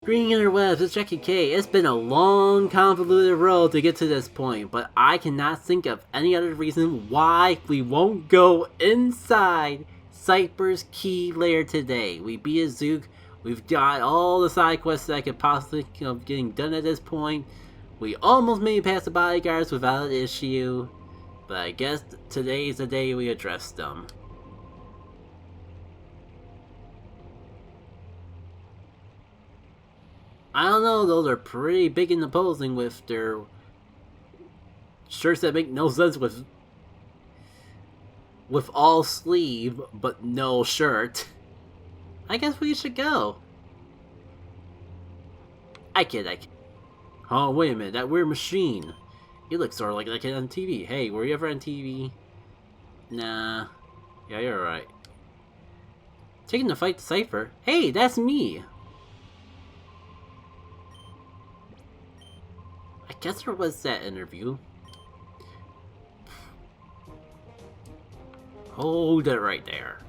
Green interwebs, it's Jackie K. It's been a long, convoluted road to get to this point, but I cannot think of any other reason why we won't go inside Cypher's key layer today. We beat a Zook, we've got all the side quests that I could possibly think of getting done at this point. We almost made it past the bodyguards without an issue, but I guess today is the day we address them. I don't know though, they're pretty big and imposing with their shirts that make no sense with all sleeve but no shirt. I guess we should go. I kid. Oh, wait a minute, that weird machine. It looks sort of like it on TV. Hey, were you ever on TV? Nah. Yeah, you're right. Taking the fight to Cypher? Hey, that's me! I guess there was that interview. Hold it right there.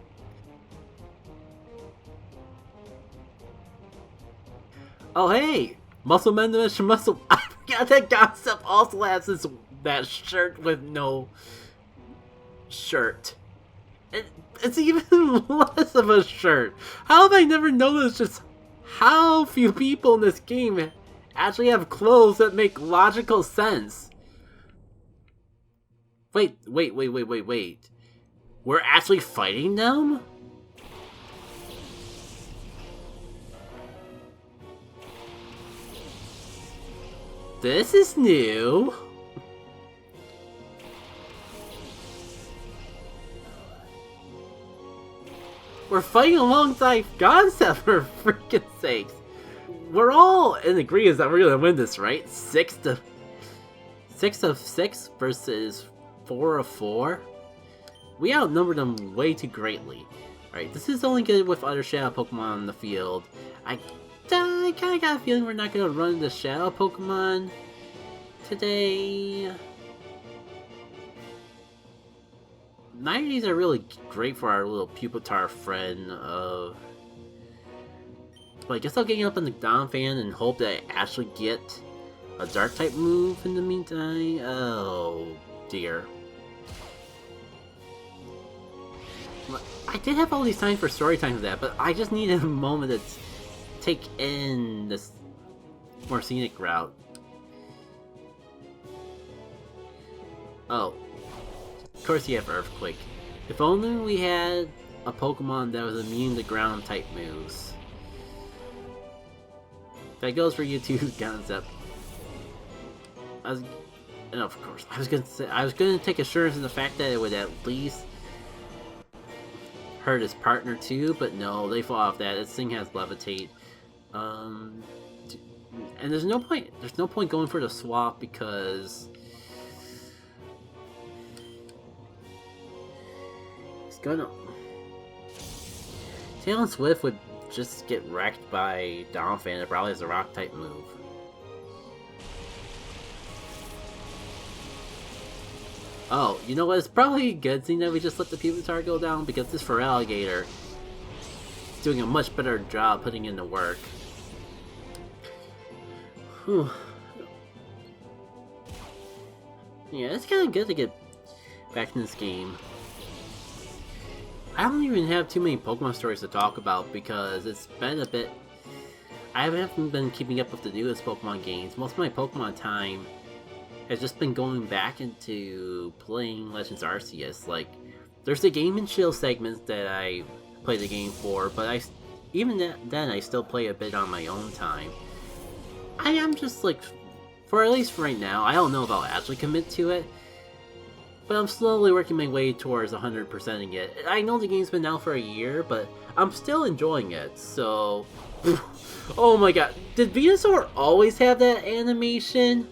Oh hey! Muscle Man Dimension Muscle. I forgot that concept also has that shirt with no shirt. It's even less of a shirt. How have I never noticed just how few people in this game actually have clothes that make logical sense? Wait. We're actually fighting them? This is new. We're fighting alongside Concept, for freaking sakes. We're all in agreement that we're gonna win this, right? 6 of 6 versus 4 of 4. We outnumbered them way too greatly. Alright, this is only good with other Shadow Pokemon on the field. I kind of got a feeling we're not going to run the Shadow Pokemon today. Neither of these are really great for our little Pupitar friend. But I guess I'll get up on the Donphan and hope that I actually get a Dark type move in the meantime. Oh dear. I did have all these times for story time for that, but I just needed a moment to take in this more scenic route. Oh. Of course you have Earthquake. If only we had a Pokemon that was immune to ground type moves. That goes for you too, Concept. And of course, I was gonna take assurance in the fact that it would at least hurt his partner too, but no, they fall off that. This thing has Levitate. And there's no point going for the swap because it's gonna Tail and Swift would just get wrecked by Donphan. It probably has a rock type move. Oh, you know what? It's probably a good thing that we just let the Pupitar go down because this Feraligatr is doing a much better job putting in the work. Whew. Yeah, it's kind of good to get back in this game. I don't even have too many Pokemon stories to talk about because it's been a bit... I haven't been keeping up with the newest Pokemon games. Most of my Pokemon time has just been going back into playing Legends Arceus. Like, there's the Game & Chill segments that I play the game for, but then I still play a bit on my own time. I am just like, for at least right now, I don't know if I'll actually commit to it, but I'm slowly working my way towards 100%ing it. I know the game's been out for a year, but I'm still enjoying it, so... Oh my god, did Venusaur always have that animation?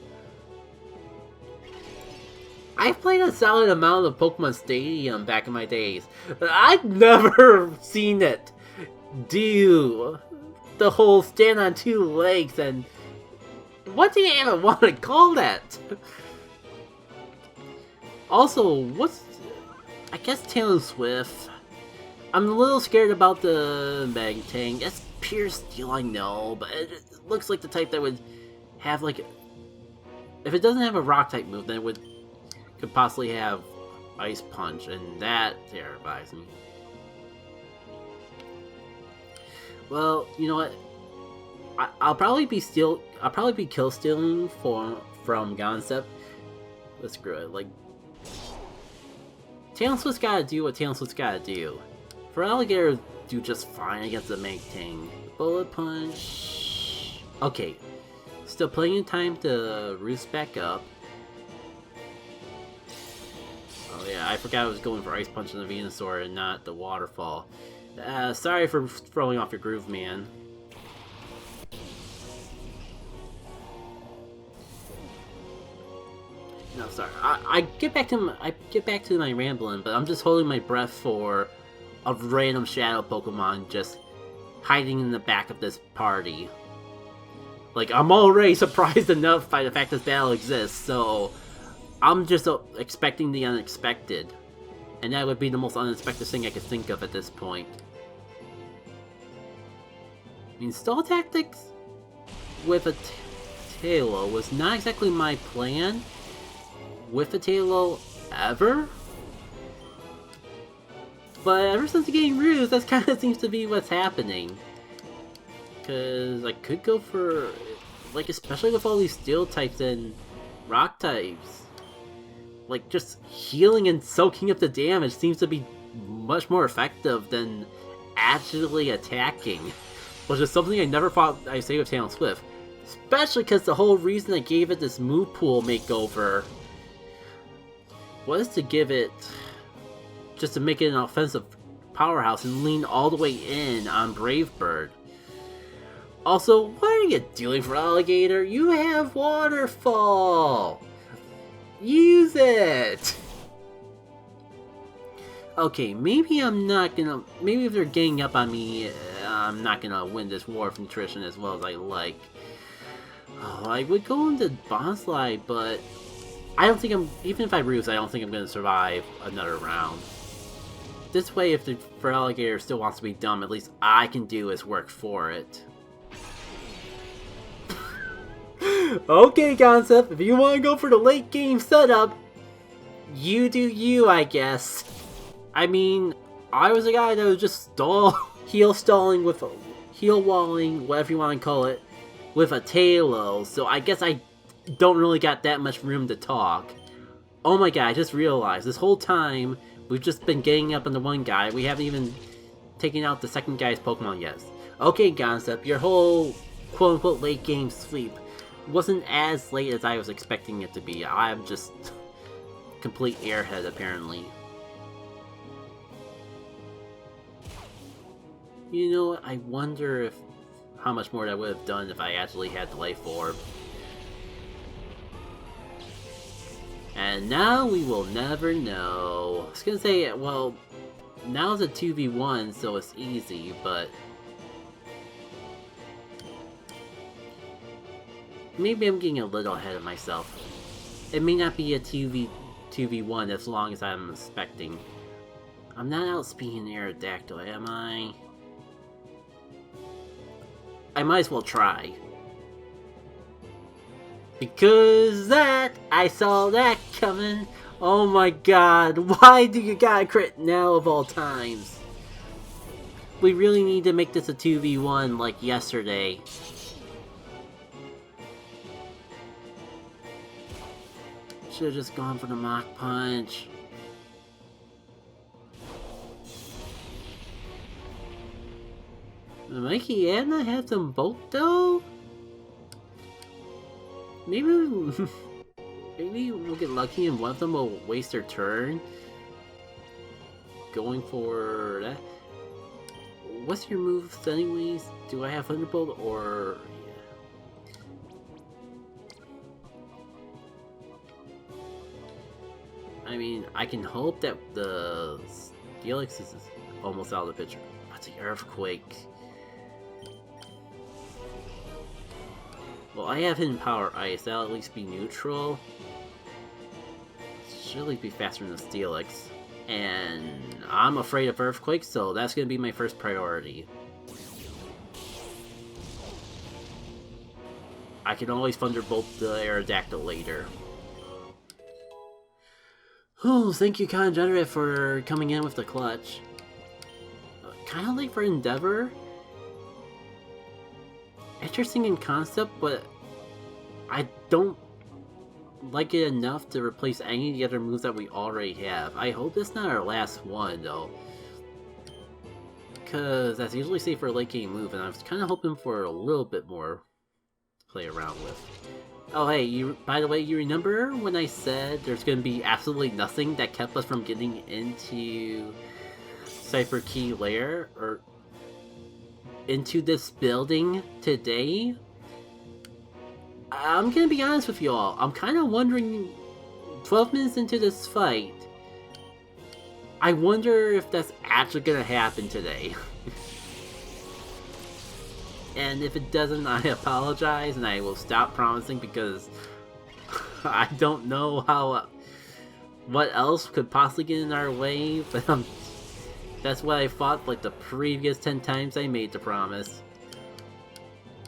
I've played a solid amount of Pokemon Stadium back in my days, but I've never seen it do the whole stand on two legs and... What do you even want to call that? Also, I guess Tail and Swift. I'm a little scared about the Magtank. It's pure steel, I know, but looks like the type that would have like... If it doesn't have a rock type move, then it could possibly have Ice Punch, and that terrifies me. Well, you know what? I'll probably be kill stealing from Concept. Let's screw it. Like, Talonswift's gotta do what Talonswift's gotta do. For Alligator, do just fine against the Magtang. Bullet Punch. Okay, still plenty of time to roost back up. Oh yeah, I forgot I was going for Ice Punch on the Venusaur and not the Waterfall. Sorry for throwing off your groove, man. No, sorry. I get back to my rambling, but I'm just holding my breath for a random shadow Pokemon just hiding in the back of this party. Like, I'm already surprised enough by the fact this battle exists, so I'm just expecting the unexpected. And that would be the most unexpected thing I could think of at this point. I mean, stall tactics with a Tailo was not exactly my plan with a Tailo ever. But ever since getting Ruse, that kind of seems to be what's happening. Because I could go for, like, especially with all these Steel types and Rock types. Like, just healing and soaking up the damage seems to be much more effective than actually attacking. Which is something I never thought I'd say with Talonswift. Especially because the whole reason I gave it this move pool makeover was to give it, just to make it an offensive powerhouse and lean all the way in on Brave Bird. Also, what are you doing for Alligator? You have Waterfall! Use it! Okay, maybe if they're ganging up on me, I'm not gonna win this war of nutrition as well as I like. Oh, I would go into Bonsly, but I don't think even if I Ruse, I don't think I'm gonna survive another round. This way, if the Alligator still wants to be dumb, at least I can do his work for it. Okay, Concept, if you want to go for the late game setup, you do you, I guess. I mean, I was a guy that was just heal walling, whatever you want to call it, with a Tailo, so I guess I don't really got that much room to talk. Oh my god, I just realized, this whole time, we've just been getting up on the one guy, we haven't even taken out the second guy's Pokemon yet. Okay, Concept, your whole quote-unquote late game sweep wasn't as late as I was expecting it to be. I'm just complete airhead, apparently. You know what, I wonder how much more that would have done if I actually had the Life Orb. And now we will never know. I was gonna say, well, now it's a 2v1, so it's easy, but maybe I'm getting a little ahead of myself. It may not be a 2v1 as long as I'm expecting. I'm not outspeeding Aerodactyl, am I? I might as well try. Because I saw that coming. Oh my god, why do you gotta crit now of all times? We really need to make this a 2v1 like yesterday. Should've just gone for the Mach Punch. Mikey Anna had them both though? Maybe we'll get lucky and one of them will waste their turn. Going for that. What's your moves anyways? Do I have Thunderbolt or... I mean, I can hope that the Steelix is almost out of the picture. But the Earthquake... Well, I have Hidden Power Ice, that'll at least be neutral. Should at least be faster than the Steelix. And I'm afraid of Earthquake, so that's gonna be my first priority. I can always Thunderbolt the Aerodactyl later. Oh, thank you, Congenerate, for coming in with the clutch. Kinda late for Endeavor. Interesting in concept, but I don't like it enough to replace any of the other moves that we already have. I hope it's not our last one, though. Because that's usually safe for a late game move, and I was kind of hoping for a little bit more to play around with. Oh hey, by the way, you remember when I said there's going to be absolutely nothing that kept us from getting into Cypher Key Lair, or into this building today? I'm gonna be honest with y'all, I'm kind of wondering, 12 minutes into this fight, I wonder if that's actually gonna happen today. And if it doesn't, I apologize, and I will stop promising, because I don't know how, what else could possibly get in our way, but that's what I thought like the previous 10 times I made the promise.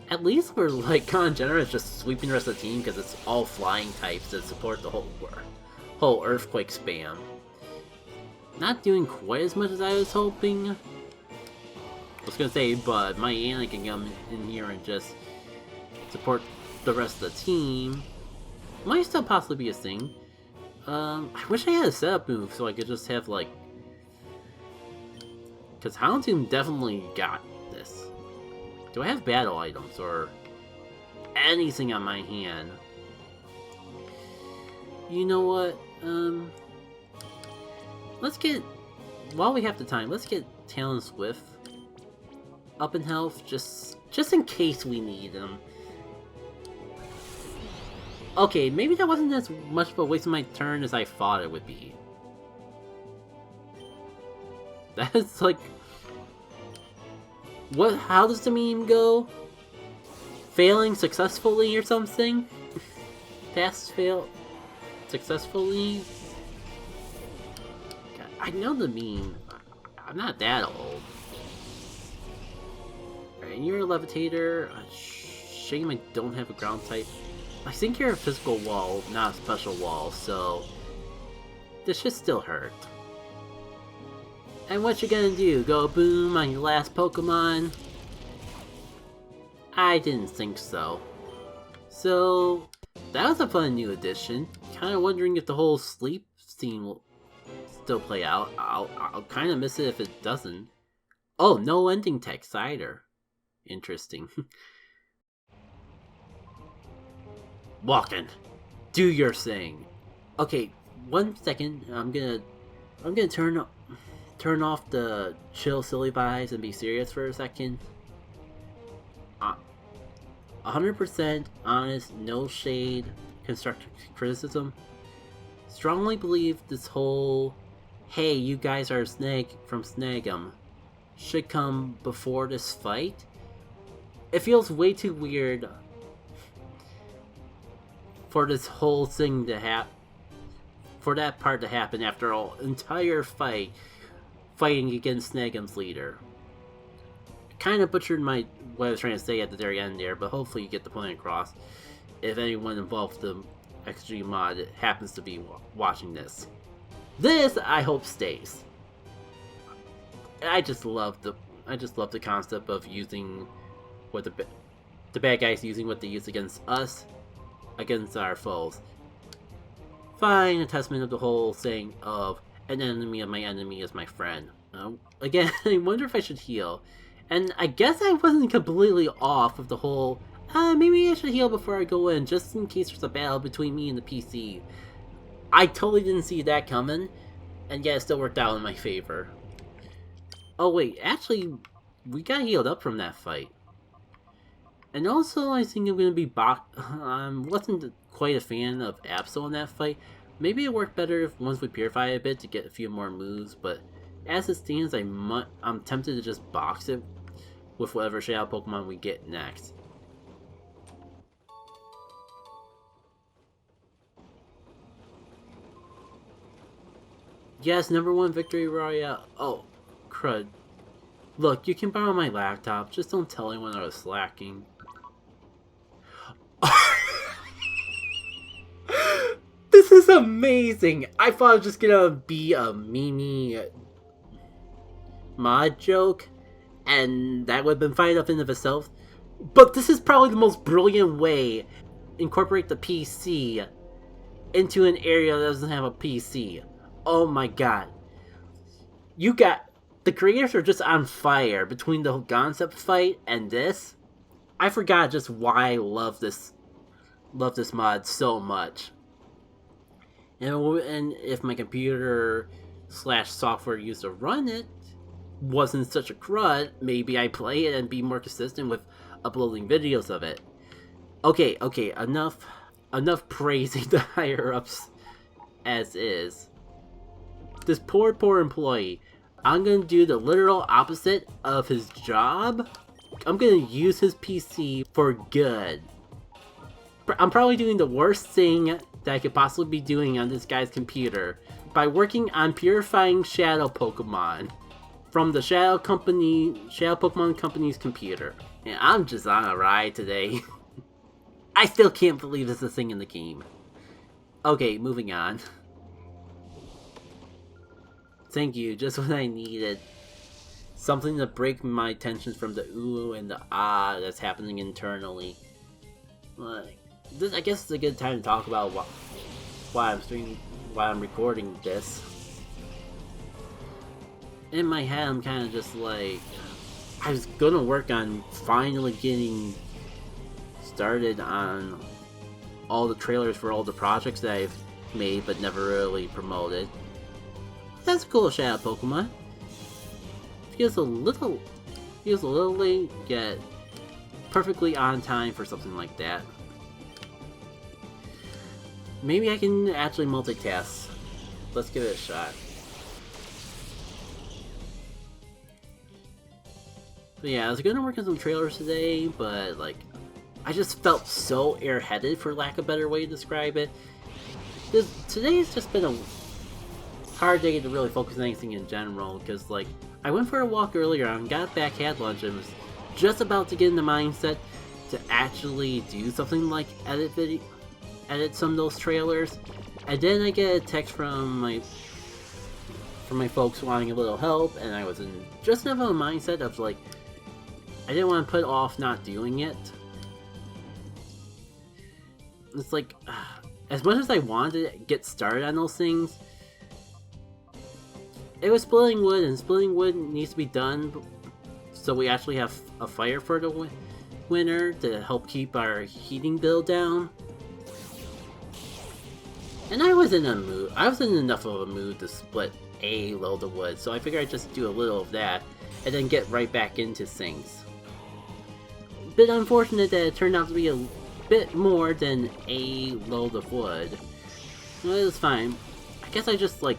At least we're like Congenerate just sweeping the rest of the team, because it's all flying types that support the whole Earthquake spam. Not doing quite as much as I was hoping. I was gonna say, but my Anna can come in here and just support the rest of the team. Might still possibly be a thing. I wish I had a setup move so I could just have like... Because Houndoom definitely got this. Do I have battle items or anything on my hand? You know what? Let's get, while we have the time, let's get Talon Swift up in health, just in case we need him. Okay, maybe that wasn't as much of a waste of my turn as I thought it would be. That's like... What? How does the meme go? Failing successfully or something? Pass fail successfully? God, I know the meme. I'm not that old. Alright, and you're a Levitator. Shame I don't have a ground type. I think you're a physical wall, not a special wall, so this should still hurt. And what you gonna do? Go boom on your last Pokemon? I didn't think so. So, that was a fun new addition. Kinda wondering if the whole sleep scene will still play out. I'll kinda miss it if it doesn't. Oh, no ending text either. Interesting. Walkin', do your thing. Okay, 1 second. I'm gonna turn off the chill silly vibes and be serious for a second. 100% honest, no shade, constructive criticism. Strongly believe this whole, hey, you guys are from Snag'em, should come before this fight. It feels way too weird for this whole thing to happen, for that part to happen after an entire fight fighting against Snagem's leader. Kind of butchered what I was trying to say at the very end there, but hopefully you get the point across if anyone involved with the XG mod happens to be watching this. This, I hope, stays. I just love the concept of using what the bad guys using what they use against us, against our foes. Fine, a testament of the whole saying of an enemy of my enemy is my friend. Again, I wonder if I should heal. And I guess I wasn't completely off with the whole, maybe I should heal before I go in, just in case there's a battle between me and the PC. I totally didn't see that coming, and yet it still worked out in my favor. Oh wait, actually, we got healed up from that fight. And also, I think I'm gonna be wasn't quite a fan of Absol in that fight. Maybe it worked better if once we purify a bit to get a few more moves, but as it stands, I'm tempted to just box it with whatever Shadow Pokemon we get next. Yes, #1 victory royale. Oh, crud. Look, you can borrow my laptop, just don't tell anyone I was slacking. amazing! I thought it was just gonna be a meme mod joke, and that would have been fine enough in of itself. But this is probably the most brilliant way to incorporate the PC into an area that doesn't have a PC. Oh my god. You got... The creators are just on fire between the concept fight and this. I forgot just why I love this mod so much. And if my computer / software used to run it wasn't such a crud, maybe I play it and be more consistent with uploading videos of it. Okay, enough praising the higher ups as is. This poor employee, I'm gonna do the literal opposite of his job. I'm gonna use his PC for good. I'm probably doing the worst thing that I could possibly be doing on this guy's computer by working on purifying Shadow Pokemon from the Shadow Pokemon Company's computer. And I'm just on a ride today. I still can't believe this is a thing in the game. Okay, moving on. Thank you, just what I needed. Something to break my tensions from the ooh and the ah that's happening internally. Like, this, I guess it's a good time to talk about why I'm recording this. In my head, I'm kind of just like, I was gonna work on finally getting started on all the trailers for all the projects that I've made but never really promoted. That's a cool Shadow Pokemon. Feels a little late, yet perfectly on time for something like that. Maybe I can actually multitask. Let's give it a shot. But yeah, I was gonna work on some trailers today, but like, I just felt so airheaded, for lack of a better way to describe it. Today's just been a hard day to really focus on anything in general, because like, I went for a walk earlier and got back, had lunch, and was just about to get in the mindset to actually do something like edit some of those trailers, and then I get a text from my folks wanting a little help, and I was in just enough of a mindset of like, I didn't want to put off not doing it. It's like, as much as I wanted to get started on those things, it was splitting wood, and splitting wood needs to be done so we actually have a fire for the winter to help keep our heating bill down. And I was in enough of a mood to split a load of wood, so I figured I'd just do a little of that and then get right back into things. A bit unfortunate that it turned out to be a bit more than a load of wood. Well, it was fine. I guess I just like,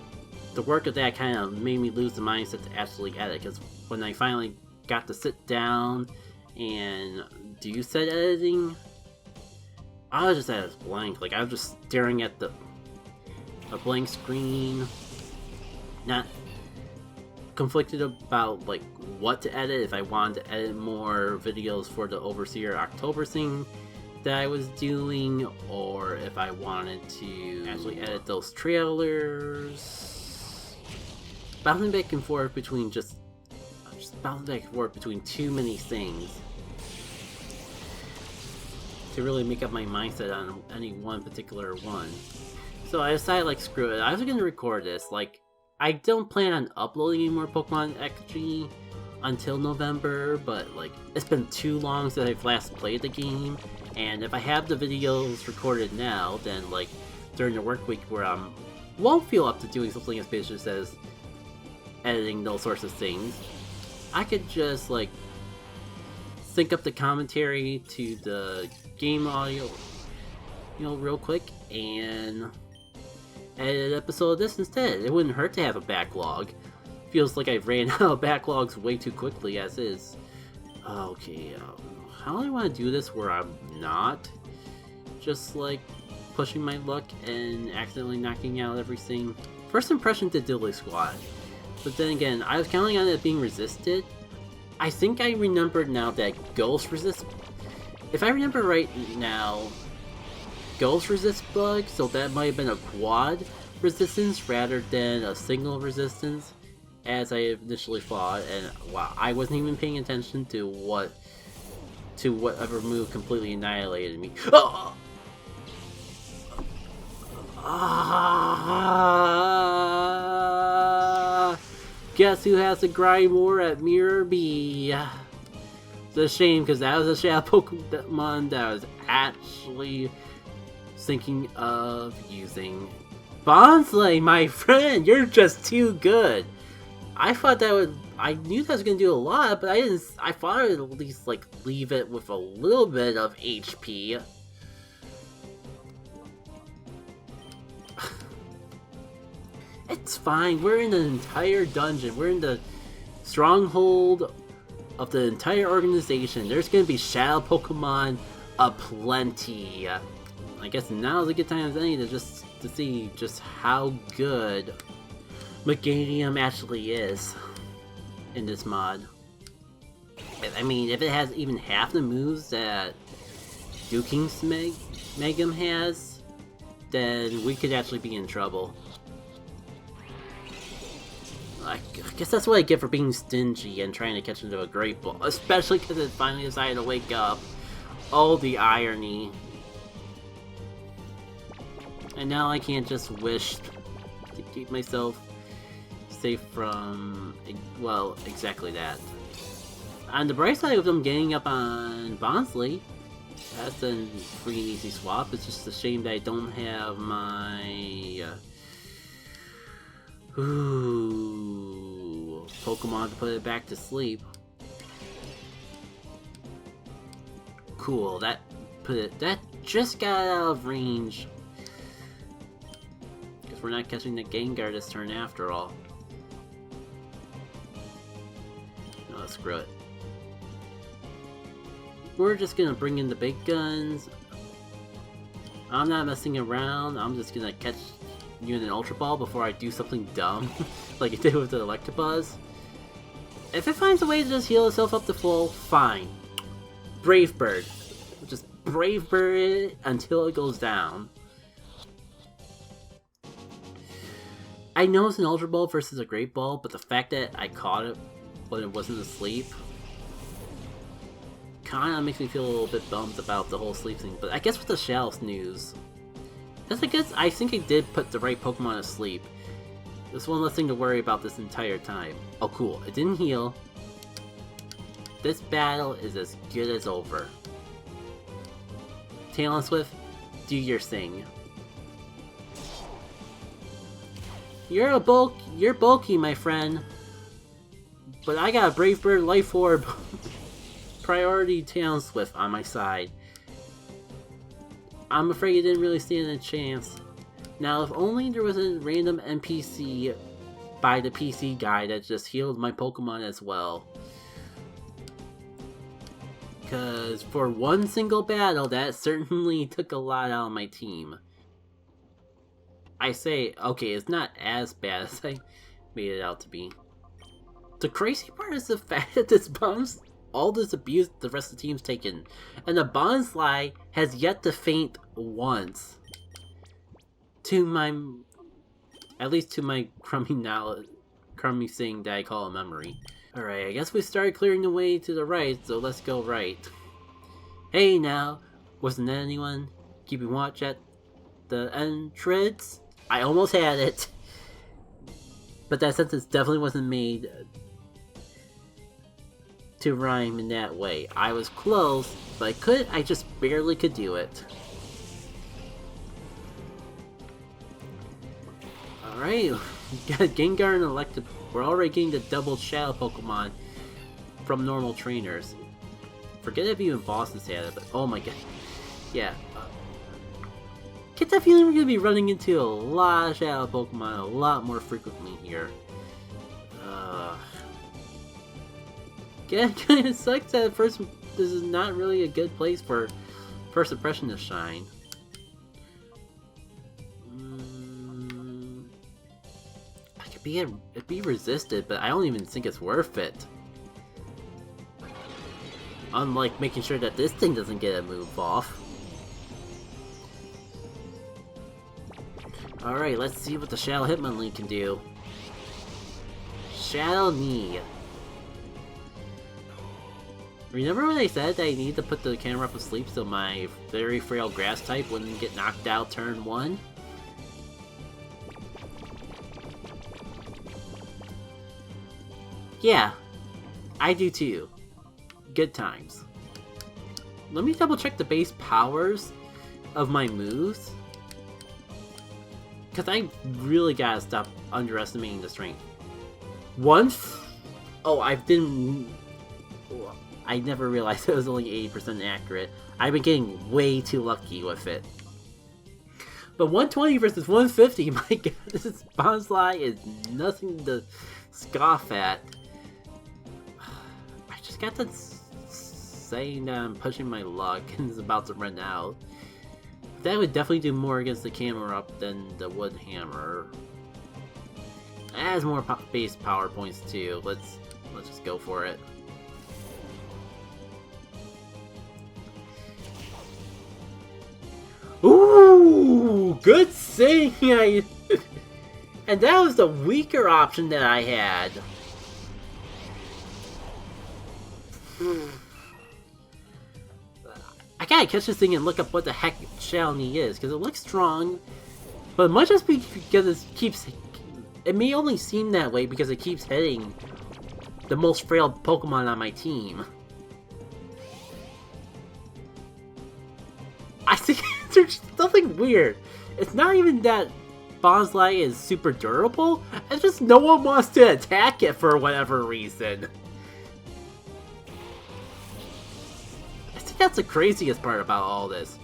the work of that kind of made me lose the mindset to actually edit, because when I finally got to sit down and do said editing, I was just at a blank. Like, I was just staring at a blank screen, not conflicted about like what to edit, if I wanted to edit more videos for the Overseer October thing that I was doing, or if I wanted to actually edit those trailers. Bouncing back and forth between just bouncing back and forth between too many things to really make up my mindset on any one particular one. So I decided, like, screw it. I was gonna record this. Like, I don't plan on uploading any more Pokémon XG until November, but like, it's been too long since I've last played the game, and if I have the videos recorded now, then like during the work week where I won't feel up to doing something as ambitious as editing those sorts of things, I could just like sync up the commentary to the game audio, you know, real quick, and edit an episode of this instead. It wouldn't hurt to have a backlog. Feels like I've ran out of backlogs way too quickly as is. Okay, how do I want to do this where I'm not just like pushing my luck and accidentally knocking out everything? First impression to Diddly Squad. But then again, I was counting on it being resisted. I think I remembered now that Ghost resist. If I remember right now, ghost resist bug, so that might have been a quad resistance rather than a single resistance, as I initially thought. And wow, I wasn't even paying attention to whatever move completely annihilated me. Oh! Guess who has to grind more at Mirror B? It's a shame, because that was a shadow Pokemon that I was actually thinking of using. Bonsly, my friend, you're just too good. I thought that would... I knew that was going to do a lot, but I didn't... I thought I would at least, like, leave it with a little bit of HP. It's fine, we're in an entire dungeon. We're in the stronghold of the entire organization. There's going to be shadow Pokemon aplenty. I guess now's a good time as any to see just how good Meganium actually is in this mod. I mean, if it has even half the moves that Duking's Megam has, then we could actually be in trouble. I guess that's what I get for being stingy and trying to catch into a Great Ball, especially because it finally decided to wake up. Oh, the irony. And now I can't just wish to keep myself safe from, well, exactly that. On the bright side of them getting up on Bonsly, that's a free and easy swap. It's just a shame that I don't have my Pokemon to put it back to sleep. Cool, that just got out of range. Guess we're not catching the Gengar this turn after all. No, screw it. We're just gonna bring in the big guns. I'm not messing around. I'm just gonna catch you in an Ultra Ball before I do something dumb, like it did with the Electabuzz. If it finds a way to just heal itself up to full, fine. Brave Bird. Just Brave Bird it until it goes down. I know it's an Ultra Ball versus a Great Ball, but the fact that I caught it when it wasn't asleep kinda makes me feel a little bit bummed about the whole sleep thing. But I guess with the Shells news, I think I did put the right Pokemon to sleep. There's one less thing to worry about this entire time. Oh cool, it didn't heal. This battle is as good as over. Talon Swift, do your thing. You're bulky, my friend. But I got a Brave Bird Life Orb priority Talon Swift on my side. I'm afraid you didn't really stand a chance. Now, if only there was a random NPC by the PC guy that just healed my Pokemon as well. Because for one single battle, that certainly took a lot out of my team. I say, okay, it's not as bad as I made it out to be. The crazy part is the fact that this bums all this abuse the rest of the team's taken, and the Bonsly has yet to faint once. At least to my crummy thing that I call a memory. Alright, I guess we started clearing the way to the right, so let's go right. Hey now, wasn't there anyone keeping watch at the entrance? I almost had it. But that sentence definitely wasn't made to rhyme in that way. I was close, but I just barely could do it. Alright, we got Gengar and Electabuzz. We're already getting the double Shadow Pokemon from normal trainers. Forget if even bosses had it, but oh my god. Yeah. Get that feeling we're going to be running into a lot of Shadow Pokemon a lot more frequently here. It kind of sucks that at first this is not really a good place for First Impression to shine. It'd be resisted, but I don't even think it's worth it. Unlike making sure that this thing doesn't get a move off. Alright, let's see what the Shadow Hitmonlee can do. Shadow Knee. Remember when I said that I need to put the camera up asleep so my very frail grass type wouldn't get knocked out turn 1? Yeah, I do too. Good times. Let me double check the base powers of my moves. Because I really gotta stop underestimating the strength. I never realized it was only 80% accurate. I've been getting way too lucky with it. But 120 versus 150, my god, this Bonsly is nothing to scoff at. I just got to saying that I'm pushing my luck and it's about to run out. That would definitely do more against the camera up than the wood hammer. It has more base power points too. Let's just go for it. Ooh, good sing! And that was the weaker option that I had. I gotta catch this thing and look up what the heck Shadow Knee is, because it looks strong, but it might just be because it keeps... It may only seem that way because it keeps hitting the most frail Pokemon on my team. I think there's something weird. It's not even that Bonsly is super durable, it's just no one wants to attack it for whatever reason. I think that's the craziest part about all this.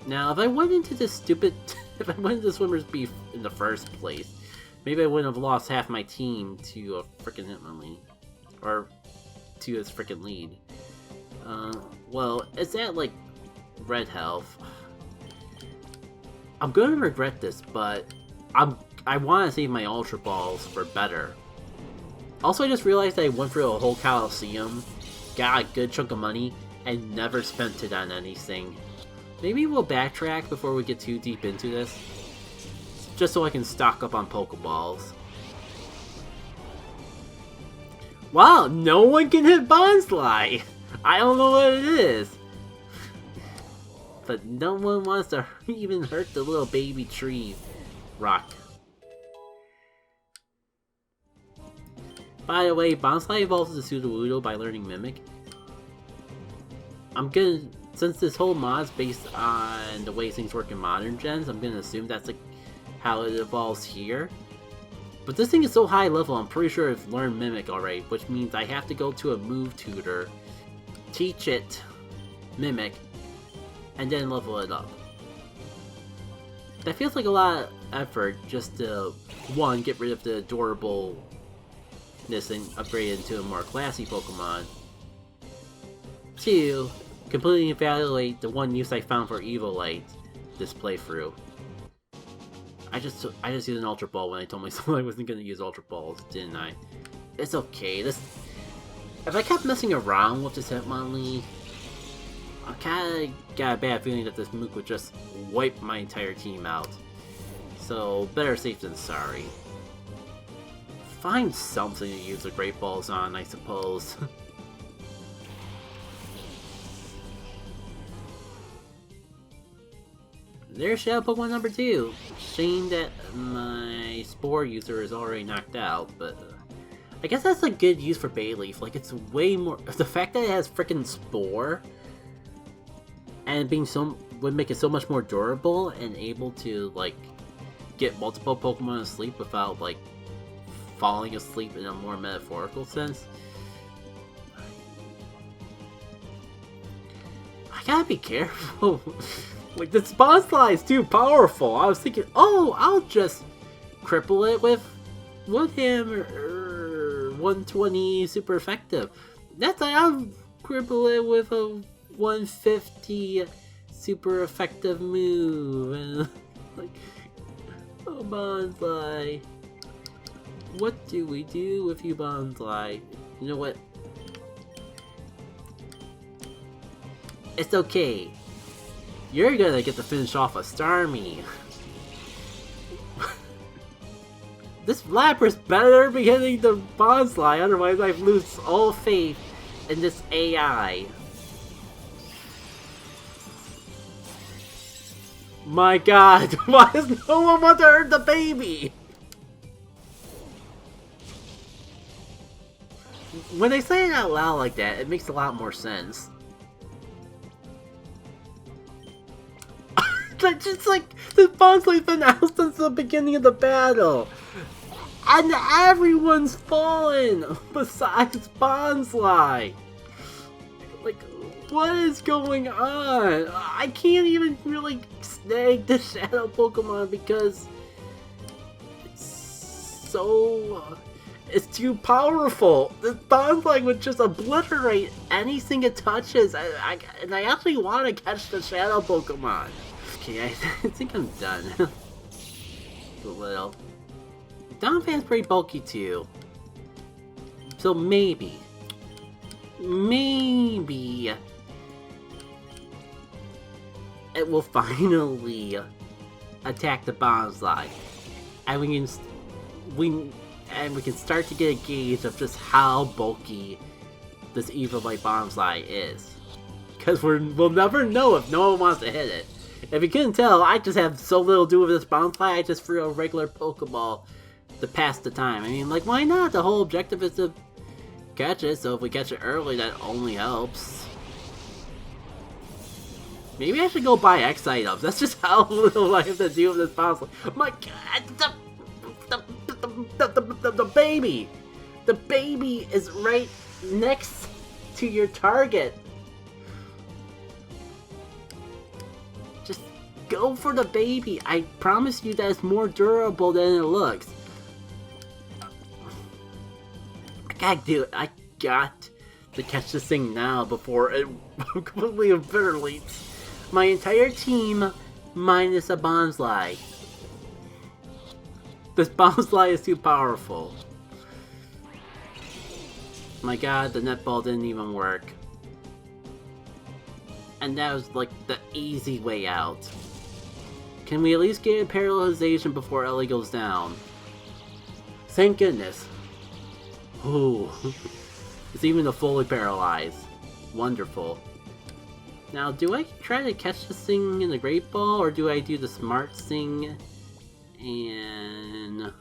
Now, if I went into this stupid... if I went into Swimmer's Beef in the first place, maybe I wouldn't have lost half my team to a frickin' Hitmonlee. Or to his frickin' lead. Well, it's at, like, red health. I'm gonna regret this, but I want to save my Ultra Balls for better. Also, I just realized I went through a whole Coliseum, got a good chunk of money, and never spent it on anything. Maybe we'll backtrack before we get too deep into this, just so I can stock up on Pokeballs. Wow, no one can hit Bonsly! I don't know what it is. But no one wants to even hurt the little baby tree rock. By the way, Bonsly evolves to Sudowoodo by learning Mimic. I'm gonna, since this whole mod's based on the way things work in modern gens, I'm gonna assume that's like how it evolves here. But this thing is so high level, I'm pretty sure it's learned Mimic already, which means I have to go to a move tutor, teach it Mimic, and then level it up. That feels like a lot of effort just to, one, get rid of the adorableness and upgrade it into a more classy Pokemon. Two, completely evaluate the one use I found for Evolite this playthrough. I just used an Ultra Ball when I told myself I wasn't gonna use Ultra Balls, didn't I? It's okay. If I kept messing around with this Hitmonlee, I kinda got a bad feeling that this Mook would just wipe my entire team out. So, better safe than sorry. Find something to use the Great Balls on, I suppose. There's Shadow Pokemon number 2. Shame that my Spore user is already knocked out, but I guess that's a good use for Bayleaf. Like, it's way more... The fact that it has frickin' Spore and being would make it so much more durable and able to, like, get multiple Pokemon asleep without, like, falling asleep in a more metaphorical sense. I gotta be careful. Like, this Bonsly is too powerful. I was thinking, oh, I'll just cripple it with Wood Hammer 120 super effective. That's like, I'll cripple it with a 150 super effective move. And like, oh, Bonsly. What do we do with you, Bonsly? You know what? It's okay. You're gonna get to finish off a Starmie. This Lapras better be hitting the Bonsly, otherwise I lose all faith in this AI. My god, why does no one want to hurt the baby? When they say it out loud like that, it makes a lot more sense. That's just like, this Bonsly's been out since the beginning of the battle. And everyone's fallen besides Bonsly. Like, what is going on? I can't even really snag the Shadow Pokemon because it's too powerful. This Bonsly would just obliterate anything it touches, and I actually want to catch the Shadow Pokemon. Okay, I think I'm done. A little. Donphan's pretty bulky too. So maybe it will finally attack the Bonsly. And we can start to get a gauge of just how bulky this Evilite Bonsly is. Because we'll never know if no one wants to hit it. If you couldn't tell, I just have so little to do with this Bonsly, I just threw a regular Pokeball to pass the time. I mean, like, why not? The whole objective is to catch it, so if we catch it early, that only helps. Maybe I should go buy X items. That's just how little I have to do with this Bonsly. Oh my god, the baby! The baby is right next to your target. Just go for the baby. I promise you that it's more durable than it looks. I gotta do it. I got to catch this thing now before it completely obliterates my entire team minus a Bonsly. This Bonsly is too powerful. My god, the netball didn't even work. And that was like the easy way out. Can we at least get a paralyzation before Ellie goes down? Thank goodness. Ooh. It's even a fully paralyzed. Wonderful. Now, do I try to catch this thing in the Great Ball, or do I do the smart thing and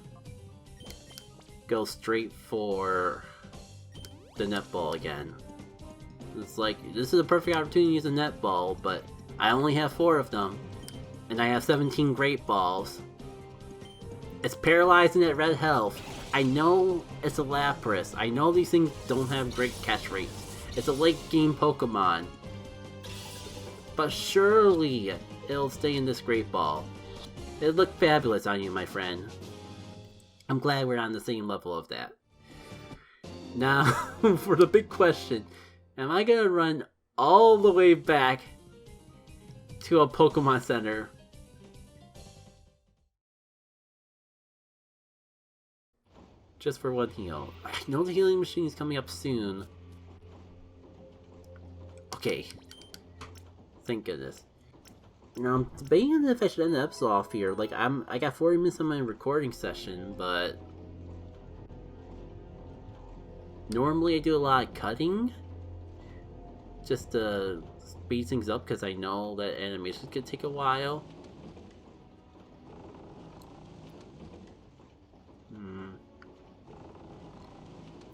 go straight for the netball again? It's like, this is a perfect opportunity to use a netball, but I only have 4 of them, and I have 17 Great Balls. It's paralyzing at red health. I know it's a Lapras. I know these things don't have great catch rates. It's a late game Pokemon. But surely it'll stay in this Great Ball. It looked fabulous on you, my friend. I'm glad we're on the same level of that. Now, for the big question. Am I gonna run all the way back to a Pokemon Center? Just for one heal. I know the healing machine is coming up soon. Okay. Thank goodness. Now I'm debating if I should end the episode off here. Like I got 40 minutes on my recording session, but normally I do a lot of cutting just to speed things up because I know that animations could take a while.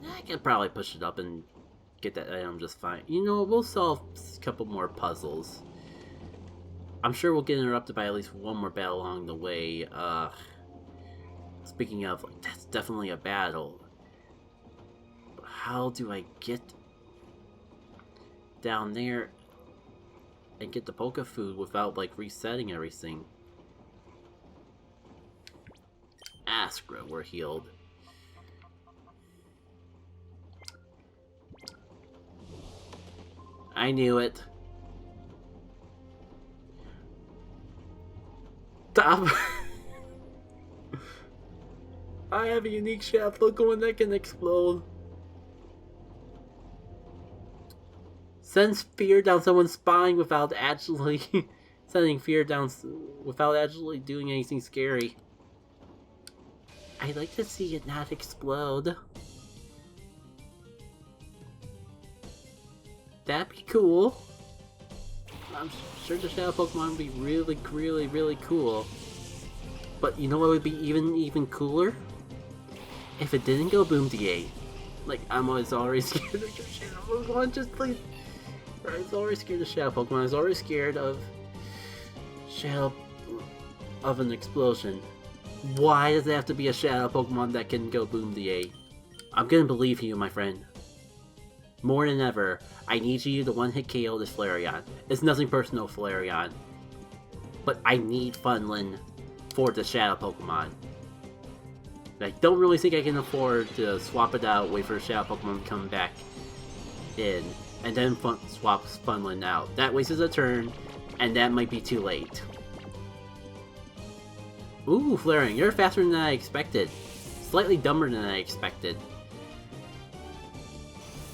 I could probably push it up and get that item just fine. You know, we'll solve a couple more puzzles. I'm sure we'll get interrupted by at least one more battle along the way. Speaking of, like, that's definitely a battle. But how do I get down there and get the Poke Food without, like, resetting everything? Askra, we're healed. I knew it. Stop. I have a unique shaft. Look, one that can explode. Sends fear down someone's spine without actually sending fear down without actually doing anything scary. I'd like to see it not explode. That'd be cool. I'm sure the Shadow Pokemon would be really cool. But you know what would be even cooler? If it didn't go Boom DA. Like, I'm always scared of the Shadow Pokemon, just please. I was always scared of Shadow Pokemon. I was always scared of an explosion. Why does it have to be a Shadow Pokemon that can go Boom DA? I'm gonna believe you, my friend. More than ever, I need you to one-hit KO this Flareon. It's nothing personal, Flareon. But I need Funland for the Shadow Pokemon. I don't really think I can afford to swap it out, wait for the Shadow Pokemon to come back in, and then swap Funland out. That wastes a turn, and that might be too late. Ooh, Flareon, you're faster than I expected. Slightly dumber than I expected.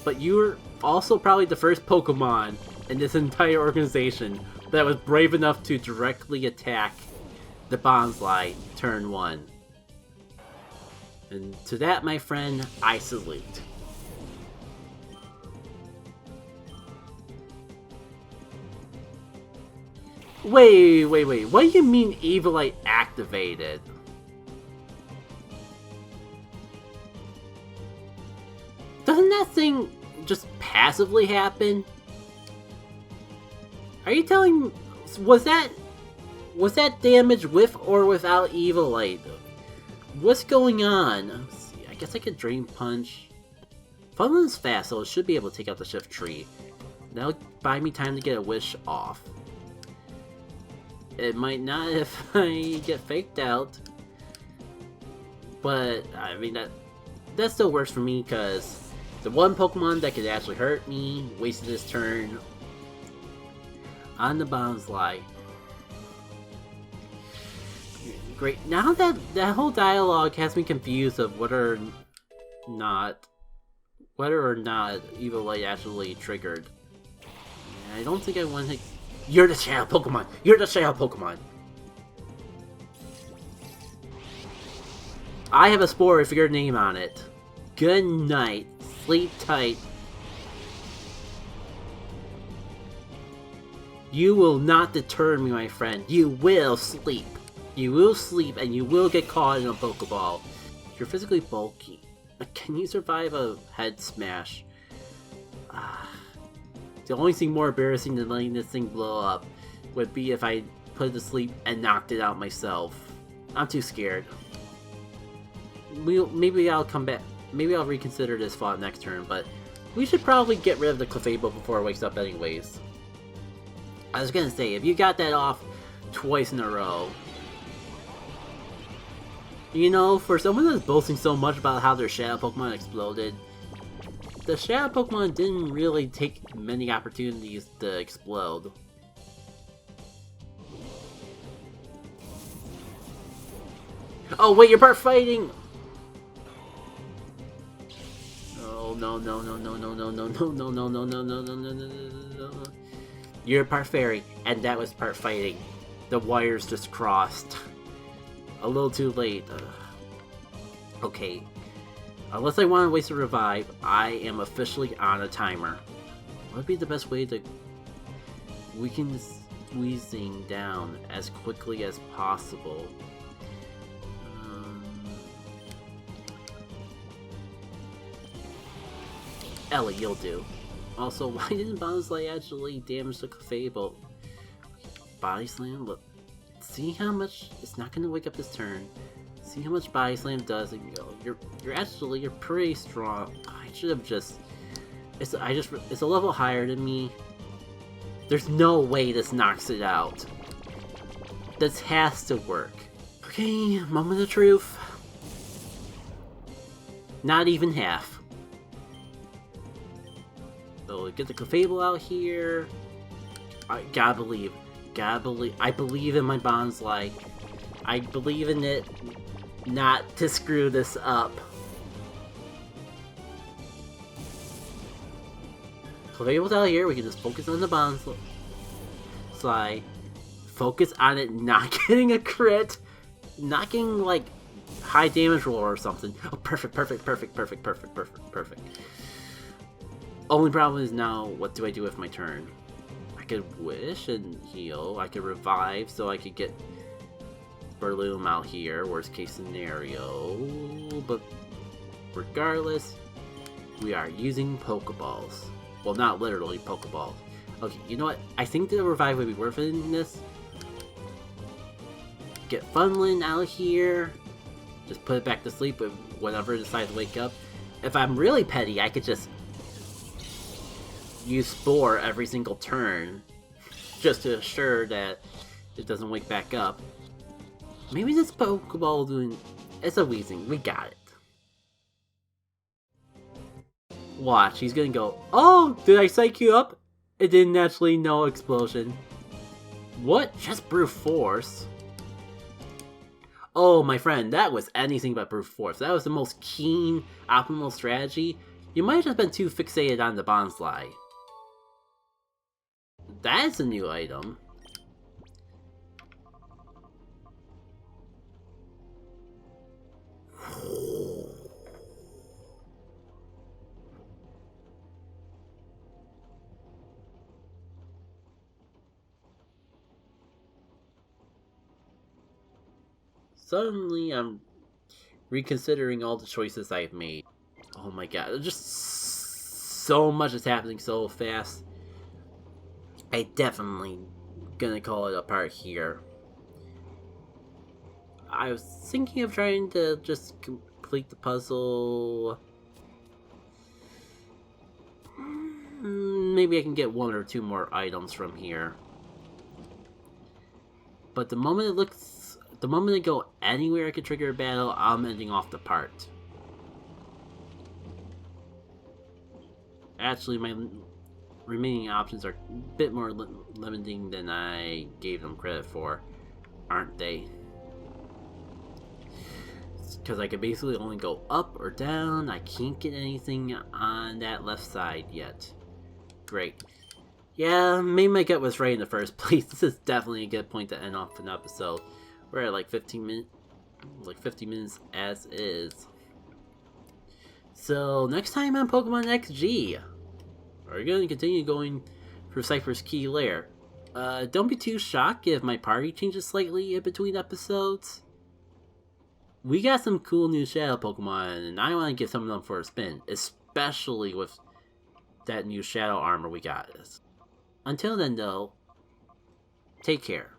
But you're also probably the first Pokemon in this entire organization that was brave enough to directly attack the Bonsly turn 1. And to that, my friend, I salute. Wait, what do you mean Evilite activated? Doesn't that thing just passively happen? Are you telling me, was that damage with or without Evilite? What's going on? Let's see, I guess I could Drain Punch. Funland's fast, so it should be able to take out the Shift Tree. That'll buy me time to get a Wish off. It might not if I get faked out. But, I mean, that still works for me, because the one Pokemon that could actually hurt me wasted his turn on the Bonsly. Great. Now that whole dialogue has me confused of whether or not Evilite actually triggered. I don't think I want to. You're the Shadow Pokemon. You're the Shadow Pokemon. I have a spore with your name on it. Good night. Sleep tight. You will not deter me, my friend. You will sleep. You will sleep and you will get caught in a Pokeball. You're physically bulky. Can you survive a head smash? The only thing more embarrassing than letting this thing blow up would be if I put it to sleep and knocked it out myself. I'm too scared. Maybe I'll come back. Maybe I'll reconsider this thought next turn, but we should probably get rid of the Clefable before it wakes up anyways. I was gonna say, if you got that off twice in a row, you know, for someone that's boasting so much about how their Shadow Pokemon exploded, the Shadow Pokemon didn't really take many opportunities to explode. Oh wait, you're part fighting! Oh no. You're part fairy, and that was part fighting. The wires just crossed. A little too late. Okay. Unless I want to waste a revive, I am officially on a timer. What would be the best way to weaken this squeezing down as quickly as possible? Ellie, you'll do. Also, why didn't Bonsly actually damage the Clefable? Body Slam, look. See how much it's not gonna wake up this turn. See how much Body Slam does, and you're pretty strong. I should have just. It's a level higher than me. There's no way this knocks it out. This has to work. Okay, moment of truth. Not even half. So get the Clefable out here. I gotta believe. I believe in my Bonsly. I believe in it not to screw this up. Clefable's out here, we can just focus on the Bonsly. Focus on it not getting a crit. Not getting, like, high damage roll or something. Oh, perfect. Only problem is now, what do I do with my turn? I could wish and heal. I could revive so I could get Berloom out here, worst case scenario. But regardless, we are using Pokeballs. Well, not literally Pokeballs. Okay, you know what? I think the revive would be worth it in this. Get Funlin out here. Just put it back to sleep whenever it decides to wake up. If I'm really petty, I could just use Spore every single turn just to assure that it doesn't wake back up. Maybe this Pokeball doing... It's a Weezing. We got it. Watch, he's gonna go, oh, did I psych you up? It didn't actually, no explosion. What? Just brute force? Oh, my friend, that was anything but brute force. That was the most keen, optimal strategy. You might have just been too fixated on the Bonsly. That's a new item. Suddenly, I'm reconsidering all the choices I've made. Oh my god, there's just so much is happening so fast. I definitely gonna call it apart here. I was thinking of trying to just complete the puzzle. Maybe I can get one or two more items from here. But the moment I go anywhere I could trigger a battle, I'm ending off the part. Actually, my remaining options are a bit more limiting than I gave them credit for, aren't they? Because I can basically only go up or down. I can't get anything on that left side yet. Great. Yeah, maybe my gut was right in the first place. This is definitely a good point to end off an episode. We're at like 15 minutes, like 50 minutes as is. So next time on Pokemon XG, we're going to continue going through Cypher's Key Lair. Don't be too shocked if my party changes slightly in between episodes. We got some cool new Shadow Pokemon, and I want to give some of them for a spin, especially with that new Shadow armor we got. Until then though, take care.